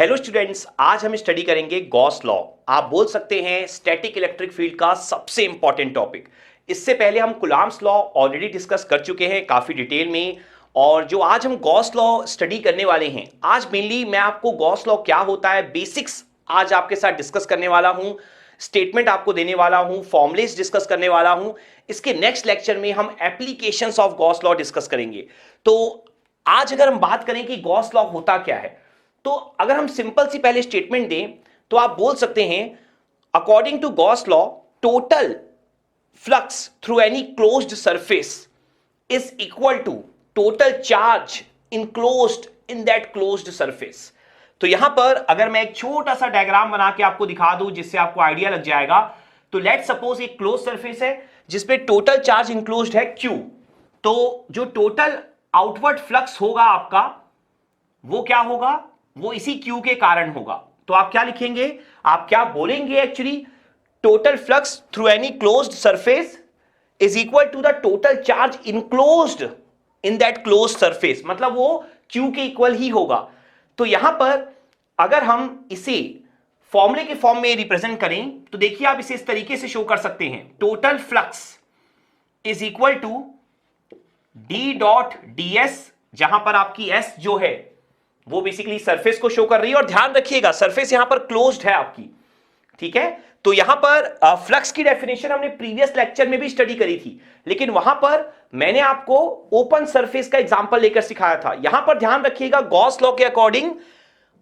Hello students, आज हम study करेंगे गॉस लॉ। आप बोल सकते हैं स्टैटिक इलेक्ट्रिक फील्ड का सबसे इंपॉर्टेंट टॉपिक। इससे पहले हम कुलाम्स लॉ ऑलरेडी डिस्कस कर चुके हैं काफी डिटेल में, और जो आज हम गॉस लॉ स्टडी करने वाले हैं, आज मेनली मैं आपको गॉस लॉ क्या होता है बेसिक्स आज आपके साथ डिस्कस करने वाला हूं, स्टेटमेंट आपको देने वाला हूं, फॉर्मुलेस डिस्कस करने वाला हूं। इसके नेक्स्ट लेक्चर में हम applications of Gauss law discuss करेंगे। तो आज अगर हम बात करें कि गॉस लॉ होता क्या है, तो अगर हम सिंपल सी पहले स्टेटमेंट दें तो आप बोल सकते हैं according to Gauss law total flux through any closed surface is equal to total charge enclosed in that closed surface. तो यहां पर अगर मैं एक छोटा सा डायग्राम बना के आपको दिखा दूं जिससे आपको आइडिया लग जाएगा, तो लेट सपोज एक क्लोज सरफेस है जिसपे टोटल चार्ज इंक्लोज्ड है Q। तो जो टोटल आउटवर्ड फ्लक्स होगा आपका वो क्या होगा, वो इसी Q के कारण होगा। तो आप क्या लिखेंगे, आप क्या बोलेंगे actually, total flux through any closed surface is equal to the total charge enclosed in that closed surface, मतलब वो Q के इक्वल ही होगा। तो यहां पर अगर हम इसे फॉर्मूले के फॉर्म में रिप्रेजेंट करें तो देखिए आप इसे इस तरीके से शो कर सकते हैं, total flux is equal to D dot D S, जहां पर आपकी एस जो है वो बेसिकली सरफेस को शो कर रही है, और ध्यान रखिएगा सरफेस यहां पर क्लोज्ड है आपकी, ठीक है। तो यहां पर फ्लक्स की डेफिनेशन हमने प्रीवियस लेक्चर में भी स्टडी करी थी, लेकिन वहां पर मैंने आपको ओपन सरफेस का एग्जांपल लेकर सिखाया था। यहां पर ध्यान रखिएगा गॉस लॉ के अकॉर्डिंग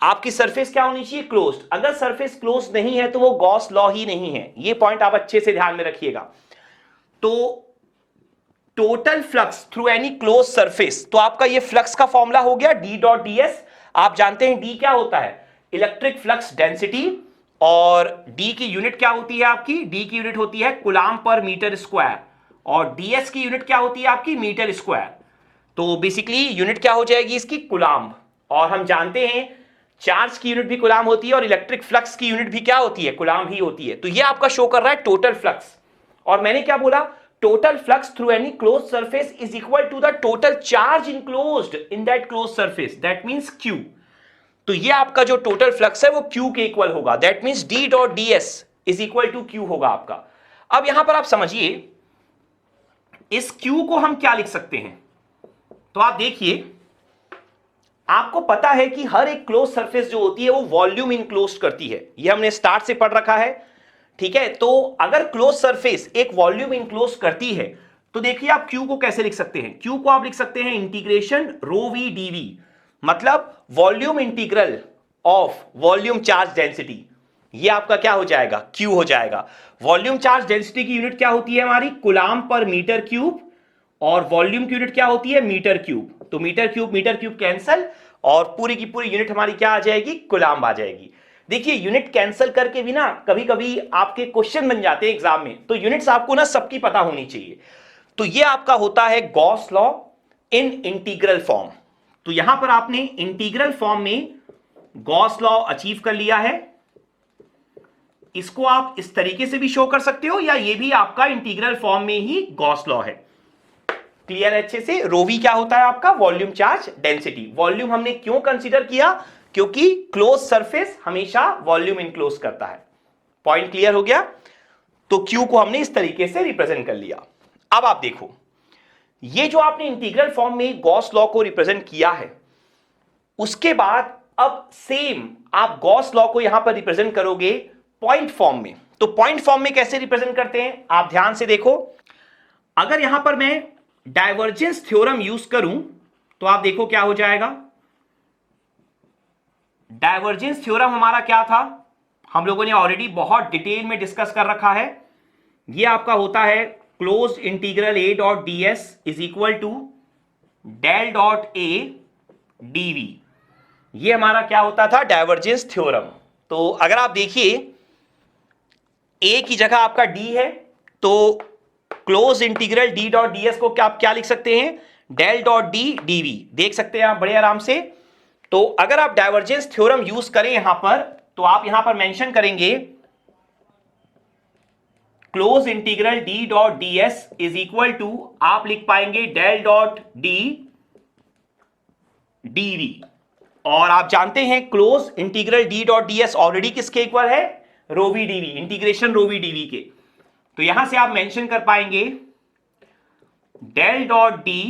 आपकी सरफेस क्या होनी चाहिए, क्लोज्ड। अगर सरफेस क्लोज नहीं है तो वो गॉस लॉ ही नहीं है, ये पॉइंट आप अच्छे से ध्यान में रखिएगा। तो total flux through any close surface, तो आपका ये फ्लक्स का फॉर्मूला हो गया डी डॉट डी एस। आप जानते हैं डी क्या होता है, इलेक्ट्रिक फ्लक्स डेंसिटी, और डी की यूनिट क्या होती है आपकी, डी की यूनिट होती है कूलाम पर मीटर स्क्वायर, और डीएस की यूनिट क्या होती है आपकी, मीटर स्क्वायर। तो बेसिकली यूनिट क्या हो जाएगी इसकी, कूलाम। और हम जानते हैं चार्ज की यूनिट भी कूलाम होती है और इलेक्ट्रिक फ्लक्स की यूनिट भी क्या होती है, कूलाम ही होती है। तो ये आपका शो कर रहा है टोटल फ्लक्स, और मैंने क्या बोला, total flux through any closed surface is equal to the total charge enclosed in that closed surface, that means Q। तो ये आपका जो टोटल फ्लक्स है वो Q के इक्वल होगा, that means D dot ds is equal to Q होगा आपका। अब यहां पर आप समझिए इस Q को हम क्या लिख सकते हैं, तो आप देखिए आपको पता है कि हर एक क्लोज सरफेस जो होती है वो वॉल्यूम इनक्लोज करती है, ये हमने स्टार्ट से पढ़ रखा है, ठीक है। तो अगर क्लोज सरफेस एक वॉल्यूम इनक्लोज करती है तो देखिए आप Q को कैसे लिख सकते हैं, Q को आप लिख सकते हैं इंटीग्रेशन रो वी डीवी, मतलब volume integral of volume charge density. ये आपका क्या हो जाएगा, Q हो जाएगा। वॉल्यूम चार्ज डेंसिटी की यूनिट क्या होती है हमारी, कूलाम पर मीटर क्यूब, और वॉल्यूम की यूनिट क्या होती है, मीटर क्यूब। तो मीटर क्यूब कैंसल, और पूरी की पूरी यूनिट हमारी क्या आ जाएगी, कूलाम आ जाएगी। देखिए यूनिट कैंसिल करके भी ना कभी कभी आपके क्वेश्चन बन जाते हैं एग्जाम में, तो यूनिट्स आपको ना सबकी पता होनी चाहिए। तो ये आपका होता है Gauss law in integral form. तो यहां पर आपने इंटीग्रल फॉर्म में गॉस लॉ अचीव कर लिया है। इसको आप इस तरीके से भी शो कर सकते हो, या ये भी आपका इंटीग्रल फॉर्म में ही गॉस लॉ है। क्लियर है अच्छे से। रो वी क्या होता है आपका, वॉल्यूम चार्ज डेंसिटी। वॉल्यूम हमने क्यों कंसीडर किया, क्योंकि क्लोज सरफेस हमेशा वॉल्यूम इनक्लोज करता है। पॉइंट क्लियर हो गया। तो Q को हमने इस तरीके से रिप्रेजेंट कर लिया। अब आप देखो ये जो आपने इंटीग्रल फॉर्म में गॉस लॉ को रिप्रेजेंट किया है, उसके बाद अब सेम आप गॉस लॉ को यहां पर रिप्रेजेंट करोगे पॉइंट फॉर्म में। तो पॉइंट फॉर्म में कैसे रिप्रेजेंट करते हैं, आप ध्यान से देखो। अगर यहां पर मैं डाइवर्जेंस थ्योरम यूज करूं तो आप देखो क्या हो जाएगा। डाइवर्जेंस थ्योरम हमारा क्या था, हम लोगों ने ऑलरेडी बहुत डिटेल में डिस्कस कर रखा है। ये आपका होता है close integral A dot D S is equal to del dot A D V. ये हमारा क्या होता था, डाइवर्जेंस थ्योरम। तो अगर आप देखिए ए की जगह आपका डी है, तो close integral D dot D S को क्या आप क्या लिख सकते हैं, डेल डॉट डी डीवी। देख सकते हैं आप बड़े आराम से। तो अगर आप डाइवर्जेंस थ्योरम यूज करें यहां पर, तो आप यहां पर मेंशन करेंगे close integral D dot D S is equal to, आप लिख पाएंगे डेल डॉट डी डीवी। और आप जानते हैं close integral D dot D S already किसके इक्वल है, rho V D V, integration rho V D V के। तो यहां से आप मेंशन कर पाएंगे del dot D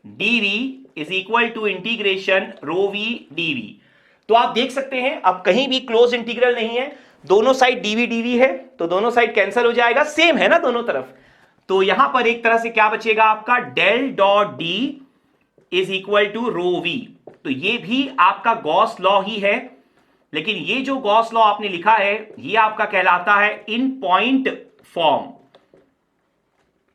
D V is equal to integration rho V D V. तो आप देख सकते हैं अब कहीं भी क्लोज इंटीग्रल नहीं है, दोनों साइड डीवी डीवी है, तो दोनों साइड कैंसिल हो जाएगा, सेम है ना दोनों तरफ। तो यहां पर एक तरह से क्या बचेगा आपका, del dot D is equal to rho V. तो ये भी आपका गॉस लॉ ही है, लेकिन ये जो गॉस लॉ आपने लिखा है ये आपका कहलाता है इन पॉइंट फॉर्म।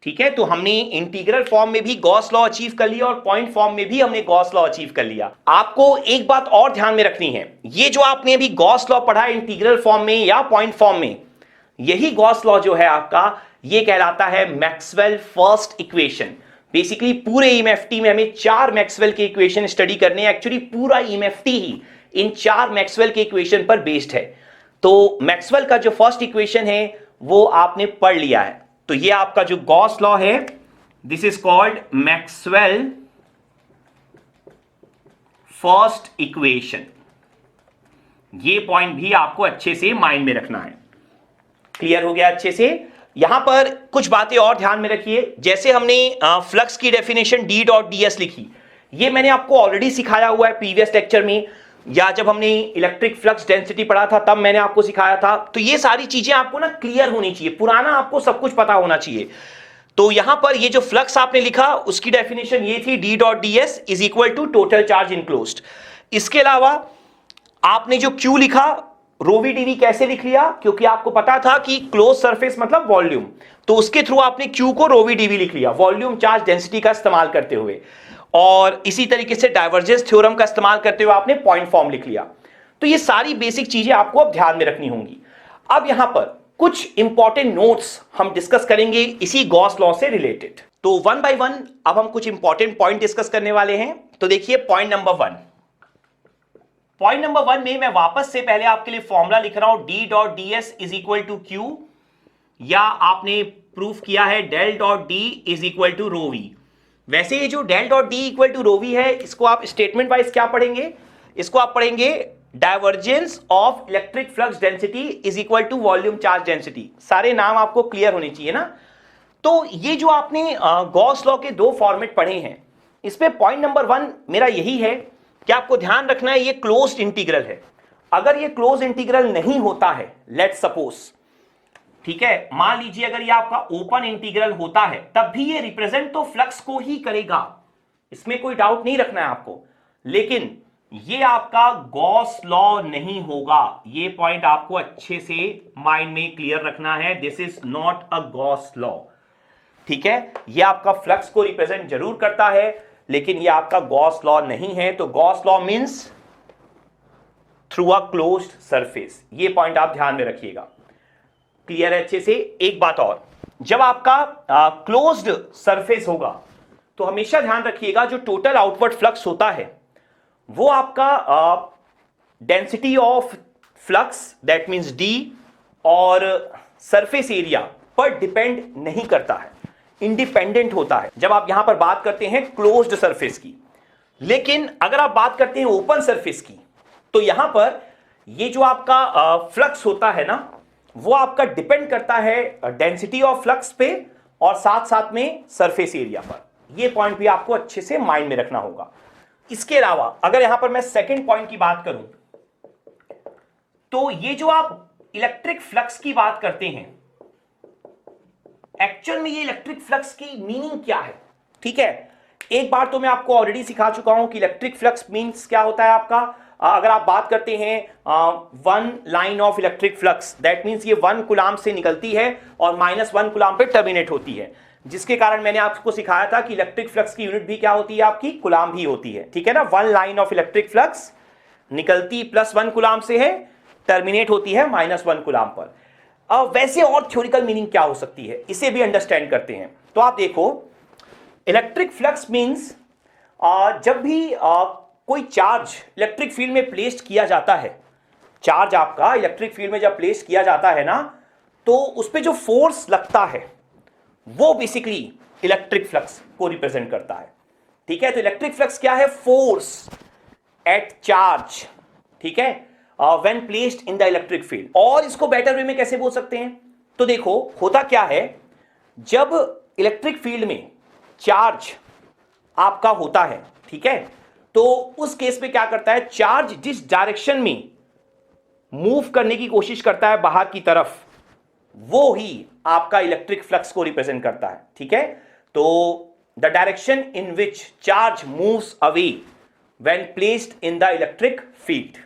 ठीक है, तो हमने इंटीग्रल फॉर्म में भी गॉस लॉ अचीव कर लिया और पॉइंट फॉर्म में भी हमने गॉस लॉ अचीव कर लिया। आपको एक बात और ध्यान में रखनी है, ये जो आपने अभी गॉस लॉ पढ़ा है इंटीग्रल फॉर्म में या पॉइंट फॉर्म में, यही गॉस लॉ जो है आपका ये कहलाता है मैक्सवेल फर्स्ट इक्वेशन। बेसिकली पूरे ईएमएफटी में हमें 4 मैक्सवेल के इक्वेशन स्टडी करने हैं। एक्चुअली पूरा ईएमएफटी ही इन 4 मैक्सवेल के इक्वेशन पर बेस्ड है। तो मैक्सवेल का जो फर्स्ट इक्वेशन है वो आपने पढ़ लिया है। तो ये आपका जो गॉस लॉ है, this is called Maxwell first equation. ये पॉइंट भी आपको अच्छे से माइंड में रखना है। क्लियर हो गया अच्छे से। यहां पर कुछ बातें और ध्यान में रखिए, जैसे हमने फ्लक्स की definition D dot D S लिखी, ये मैंने आपको ऑलरेडी सिखाया हुआ है प्रीवियस लेक्चर में, या जब हमने इलेक्ट्रिक फ्लक्स डेंसिटी पढ़ा था तब मैंने आपको सिखाया था। तो ये सारी चीजें आपको ना क्लियर होनी चाहिए, पुराना आपको सब कुछ पता होना चाहिए। तो यहां पर ये जो फ्लक्स आपने लिखा उसकी डेफिनेशन ये थी, D dot D S is equal to total charge enclosed. इसके अलावा आपने जो क्यू लिखा, रो वी डीवी कैसे लिख लिया, क्योंकि आपको पता था कि क्लोज सरफेस मतलब वॉल्यूम, तो उसके थ्रू आपने क्यू को रो वी डीवी लिख लिया, वॉल्यूम चार्ज डेंसिटी का इस्तेमाल करते हुए। और इसी तरीके से डाइवर्जेंस थ्योरम का इस्तेमाल करते हुए आपने पॉइंट फॉर्म लिख लिया। तो ये सारी बेसिक चीजें आपको अब ध्यान में रखनी होंगी। अब यहां पर कुछ इंपॉर्टेंट नोट्स हम डिस्कस करेंगे इसी गॉस लॉ से रिलेटेड। तो वन बाय वन अब हम कुछ इंपॉर्टेंट पॉइंट डिस्कस करने वाले हैं। तो देखिए पॉइंट नंबर 1, पॉइंट नंबर 1 में मैं वापस से पहले आपके लिए फॉर्मूला लिख रहा हूं, D dot D S is equal to Q, या आपने प्रूफ किया है del dot D is equal to rho V. वैसे ये जो del dot D equal to rho V है, इसको आप स्टेटमेंट वाइज क्या पढ़ेंगे, इसको आप पढ़ेंगे divergence of electric flux density is equal to volume charge density. सारे नाम आपको क्लियर होने चाहिए ना। तो ये जो आपने गॉस लॉ के 2 फॉर्मेट पढ़े हैं, इसमें पॉइंट नंबर 1 मेरा यही है कि आपको ध्यान रखना है ये क्लोज्ड इंटीग्रल है। अगर ये क्लोज इंटीग्रल नहीं होता है, लेट्स सपोज, ठीक है, मान लीजिए अगर ये आपका ओपन इंटीग्रल होता है, तब भी ये रिप्रेजेंट तो फ्लक्स को ही करेगा, इसमें कोई डाउट नहीं रखना है आपको। लेकिन ये आपका गॉस लॉ नहीं होगा, ये पॉइंट आपको अच्छे से माइंड में क्लियर रखना है। This is not a Gauss law. ठीक है, ये आपका फ्लक्स को रिप्रेजेंट जरूर करता है, लेकिन ये आपका गॉस लॉ नहीं है। तो Gauss law means through a closed surface, ये पॉइंट आप ध्यान में रखिएगा। क्लियर है अच्छे से। एक बात और, जब आपका क्लोज्ड सरफेस होगा तो हमेशा ध्यान रखिएगा जो टोटल आउटवर्ड फ्लक्स होता है वो आपका density of flux that means D और सरफेस एरिया पर डिपेंड नहीं करता है, इंडिपेंडेंट होता है जब आप यहां पर बात करते हैं क्लोज्ड सरफेस की। लेकिन अगर आप बात करते हैं ओपन सरफेस की, तो यहां पर ये जो आपका फ्लक्स होता है ना, वो आपका डिपेंड करता है डेंसिटी ऑफ फ्लक्स पे और साथ साथ में सरफेस एरिया पर। ये पॉइंट भी आपको अच्छे से माइंड में रखना होगा। इसके अलावा अगर यहां पर मैं सेकंड पॉइंट की बात करूं, तो ये जो आप इलेक्ट्रिक फ्लक्स की बात करते हैं, एक्चुअल में ये इलेक्ट्रिक फ्लक्स की मीनिंग क्या है? ठीक है, एक बार तो मैं आपको ऑलरेडी सिखा चुका हूं कि इलेक्ट्रिक फ्लक्स मींस क्या होता है आपका। अगर आप बात करते हैं 1 line of electric flux, that means ये 1 कूलाम से निकलती है और -1 कूलाम पे टर्मिनेट होती है, जिसके कारण मैंने आपको सिखाया था कि इलेक्ट्रिक फ्लक्स की यूनिट भी क्या होती है आपकी, कूलाम भी होती है। ठीक है ना, 1 लाइन ऑफ इलेक्ट्रिक फ्लक्स निकलती +1 कूलाम से है, टर्मिनेट होती है -1 कूलाम पर। वैसे और थ्योरिकल मीनिंग क्या हो सकती है, इसे भी अंडरस्टैंड करते हैं। तो आप देखो, इलेक्ट्रिक फ्लक्स मींस जब भी कोई चार्ज इलेक्ट्रिक फील्ड में प्लेस्ड किया जाता है, चार्ज आपका इलेक्ट्रिक फील्ड में जब प्लेस किया जाता है ना, तो उस पर जो फोर्स लगता है वो बेसिकली इलेक्ट्रिक फ्लक्स को रिप्रेजेंट करता है। ठीक है, तो इलेक्ट्रिक फ्लक्स क्या है? फोर्स। एट चार्ज, ठीक है, when placed in the electric field. और इसको बेटर वे में कैसे बोल सकते हैं, तो देखो होता क्या है, जब इलेक्ट्रिक फील्ड में चार्ज आपका होता है, ठीक है, तो उस केस में क्या करता है, चार्ज जिस डायरेक्शन में मूव करने की कोशिश करता है बाहर की तरफ, वो ही आपका इलेक्ट्रिक फ्लक्स को रिप्रेजेंट करता है, ठीक है। तो the direction in which charge moves away when placed in the electric field.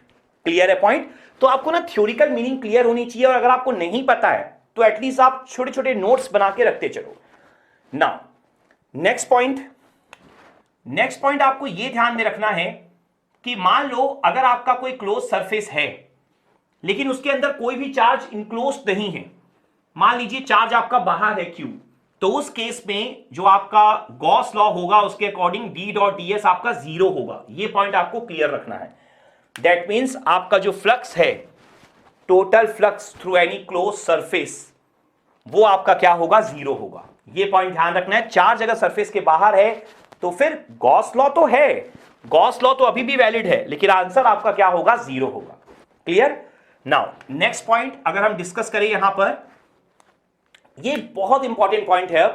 Clear है पॉइंट। तो आपको ना थ्योरिकल मीनिंग क्लियर होनी चाहिए, और अगर आपको नहीं पता है तो एटलीस्ट आप छोटे छोटे नोट्स बना के रखते चलो। नाउ नेक्स्ट पॉइंट आपको यह ध्यान में रखना है कि मान लो अगर आपका कोई क्लोज सरफेस है लेकिन उसके अंदर कोई भी चार्ज इनक्लोज नहीं है, मान लीजिए चार्ज आपका बाहर है Q, तो उस केस में जो आपका गॉस लॉ होगा उसके अकॉर्डिंग D डॉट ds आपका 0 होगा। यह पॉइंट आपको क्लियर रखना है। दैट मीन्स आपका जो फ्लक्स है, total flux through any close surface, वो आपका क्या होगा, 0 होगा। यह पॉइंट ध्यान रखना है। चार्ज अगर सरफेस के बाहर है तो फिर गॉस लॉ तो है, गॉस लॉ तो अभी भी वैलिड है, लेकिन आंसर आपका क्या होगा, 0 होगा। क्लियर। नाउ नेक्स्ट पॉइंट अगर हम डिस्कस करें यहां पर, ये बहुत इंपॉर्टेंट पॉइंट है,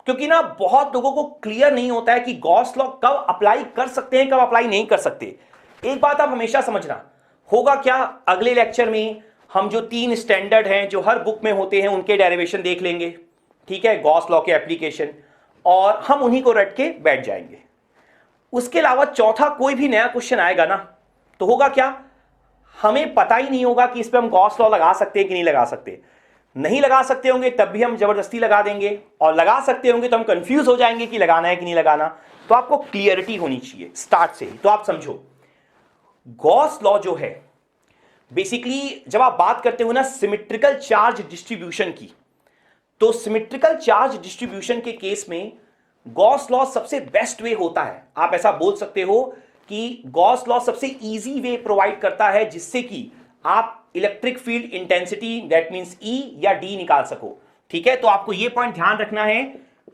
क्योंकि ना बहुत लोगों को क्लियर नहीं होता है कि गॉस लॉ कब अप्लाई कर सकते हैं, कब अप्लाई नहीं कर सकते। एक बात आप हमेशा समझना, होगा क्या, अगले लेक्चर में हम जो 3 स्टैंडर्ड हैं जो हर बुक में होते हैं उनके डेरिवेशन देख लेंगे, ठीक है, गॉस लॉ के एप्लीकेशन, और हम उन्हीं को रट के बैठ जाएंगे। उसके अलावा चौथा कोई भी नया क्वेश्चन आएगा ना, तो होगा क्या, हमें पता ही नहीं होगा कि इस पे हम गॉस लॉ लगा सकते हैं कि नहीं लगा सकते। नहीं लगा सकते होंगे तब भी हम जबरदस्ती लगा देंगे, और लगा सकते होंगे तो हम कंफ्यूज हो जाएंगे कि लगाना है कि नहीं लगाना। तो आपको क्लियरिटी होनी चाहिए स्टार्ट से ही। तो आप समझो, गॉस लॉ जो है बेसिकली जब आप बात करते हो ना सिमेट्रिकल चार्ज डिस्ट्रीब्यूशन की, तो सिमेट्रिकल चार्ज डिस्ट्रीब्यूशन के केस में गॉस लॉ सबसे बेस्ट वे होता है। आप ऐसा बोल सकते हो कि गॉस लॉ सबसे इजी वे प्रोवाइड करता है जिससे कि आप electric field intensity that means E या D निकाल सको, ठीक है। तो आपको यह पॉइंट ध्यान रखना है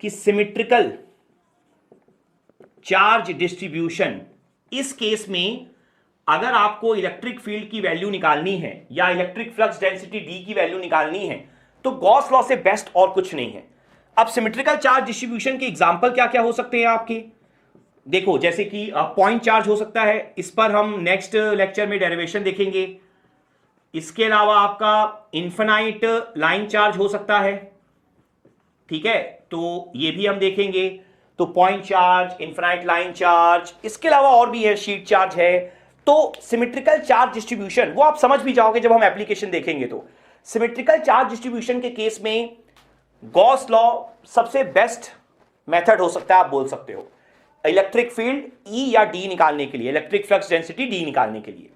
कि सिमेट्रिकल चार्ज डिस्ट्रीब्यूशन, इस केस में अगर आपको इलेक्ट्रिक फील्ड की वैल्यू निकालनी है या इलेक्ट्रिक फ्लक्स डेंसिटी D की वैल्यू निकालनी है, तो गॉस लॉ से बेस्ट और कुछ नहीं है। अब सिमेट्रिकल चार्ज डिस्ट्रीब्यूशन के एग्जांपल क्या क्या हो सकते हैं आपके, देखो जैसे कि पॉइंट चार्ज हो सकता है, इस पर हम नेक्स्ट लेक्चर में डेरिवेशन देखेंगे। इसके अलावा आपका इन्फिनाइट लाइन चार्ज हो सकता है, ठीक है, तो ये भी हम देखेंगे। तो point charge, infinite line charge, इसके अलावा और भी है, शीट चार्ज है। तो सिमेट्रिकल चार्ज डिस्ट्रीब्यूशन वो आप समझ भी जाओगे जब हम एप्लीकेशन देखेंगे। तो सिमेट्रिकल चार्ज डिस्ट्रीब्यूशन के केस में गॉस लॉ सबसे बेस्ट मेथड हो सकता है, आप बोल सकते हो, इलेक्ट्रिक फील्ड E या D निकालने के लिए, इलेक्ट्रिक फ्लक्स डेंसिटी D निकालने के लिए।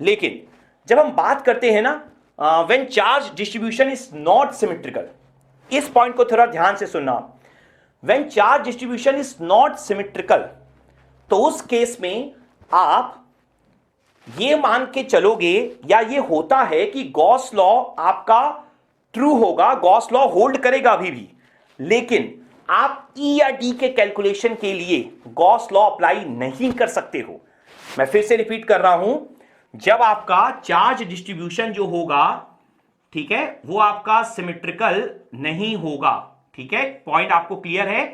लेकिन जब हम बात करते हैं ना when charge distribution is not symmetrical, इस पॉइंट को थोड़ा ध्यान से सुनना, when charge distribution is not symmetrical, तो उस केस में आप ये मान के चलोगे या ये होता है कि गॉस लॉ आपका ट्रू होगा, गॉस लॉ होल्ड करेगा अभी भी, लेकिन आप E या D के कैलकुलेशन के लिए गॉस लॉ अप्लाई नहीं कर सकते हो। मैं फिर से रिपीट कर रहा हूं, जब आपका चार्ज डिस्ट्रीब्यूशन जो होगा, ठीक है, वो आपका सिमेट्रिकल नहीं होगा, ठीक है, पॉइंट आपको क्लियर है।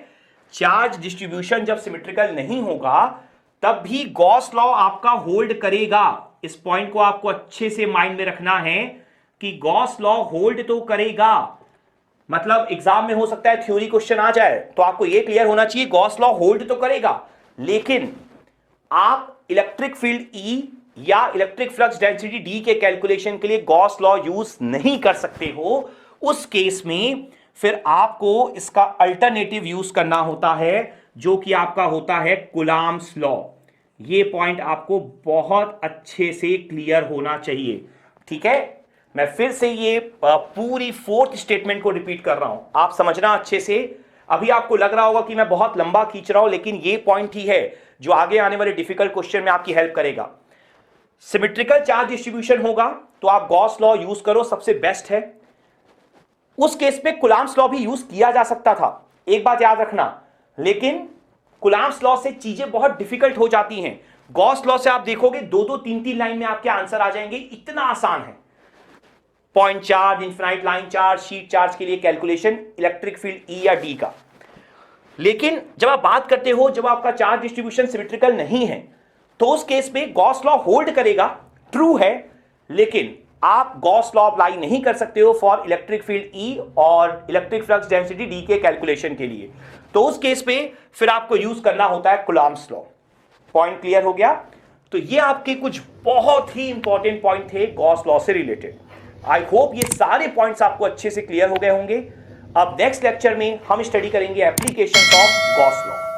चार्ज डिस्ट्रीब्यूशन जब सिमेट्रिकल नहीं होगा तब भी गॉस लॉ आपका होल्ड करेगा। इस पॉइंट को आपको अच्छे से माइंड में रखना है कि गॉस लॉ होल्ड तो करेगा। मतलब एग्जाम में हो सकता है थ्योरी क्वेश्चन आ जाए, तो आपको यह क्लियर होना चाहिए गॉस लॉ होल्ड तो करेगा, लेकिन आप इलेक्ट्रिक फील्ड E या इलेक्ट्रिक फ्लक्स डेंसिटी D के कैलकुलेशन के लिए गॉस लॉ यूज नहीं कर सकते हो। उस केस में फिर आपको इसका अल्टरनेटिव यूज करना होता है, जो कि आपका होता है कूलॉम्स लॉ। ये पॉइंट आपको बहुत अच्छे से क्लियर होना चाहिए, ठीक है। मैं फिर से ये पूरी 4th स्टेटमेंट को रिपीट कर रहा हूं, आप समझना अच्छे से। अभी आपको लग रहा होगा कि मैं बहुत लंबा खींच रहा हूं, लेकिन ये पॉइंट ही है जो आगे आने वाले डिफिकल्ट क्वेश्चन में आपकी हेल्प करेगा। सिमेट्रिकल चार्ज डिस्ट्रीब्यूशन होगा तो आप गॉस लॉ यूज करो, सबसे बेस्ट है। उस केस में कूलॉम्स लॉ भी यूज किया जा सकता था, एक बात याद रखना, लेकिन कूलॉम्स लॉ से चीजें बहुत डिफिकल्ट हो जाती हैं। गॉस लॉ से आप देखोगे 2-2, 3-3 लाइन में आपके आंसर आ जाएंगे, इतना आसान है। Point charge, infinite line charge, sheet charge के लिए कैलकुलेशन इलेक्ट्रिक फील्ड ई या डी का। लेकिन जब आप बात करते हो, जब आपका चार्ज डिस्ट्रीब्यूशन सिमेट्रिकल नहीं है, तो उस केस में गॉस लॉ होल्ड करेगा, ट्रू है, लेकिन आप गॉस लॉ अप्लाई नहीं कर सकते हो फॉर इलेक्ट्रिक फील्ड ई और इलेक्ट्रिक फ्लक्स डेंसिटी डी के कैलकुलेशन के लिए। तो उस केस पे फिर आपको यूज करना होता है कूलॉम्स लॉ। पॉइंट क्लियर हो गया? तो ये आपके कुछ बहुत ही इंपॉर्टेंट पॉइंट थे गॉस लॉ से रिलेटेड। आई होप ये सारे पॉइंट्स आपको अच्छे से क्लियर हो गए होंगे। अब नेक्स्ट लेक्चर में हम स्टडी करेंगे एप्लीकेशन ऑफ गॉस लॉ।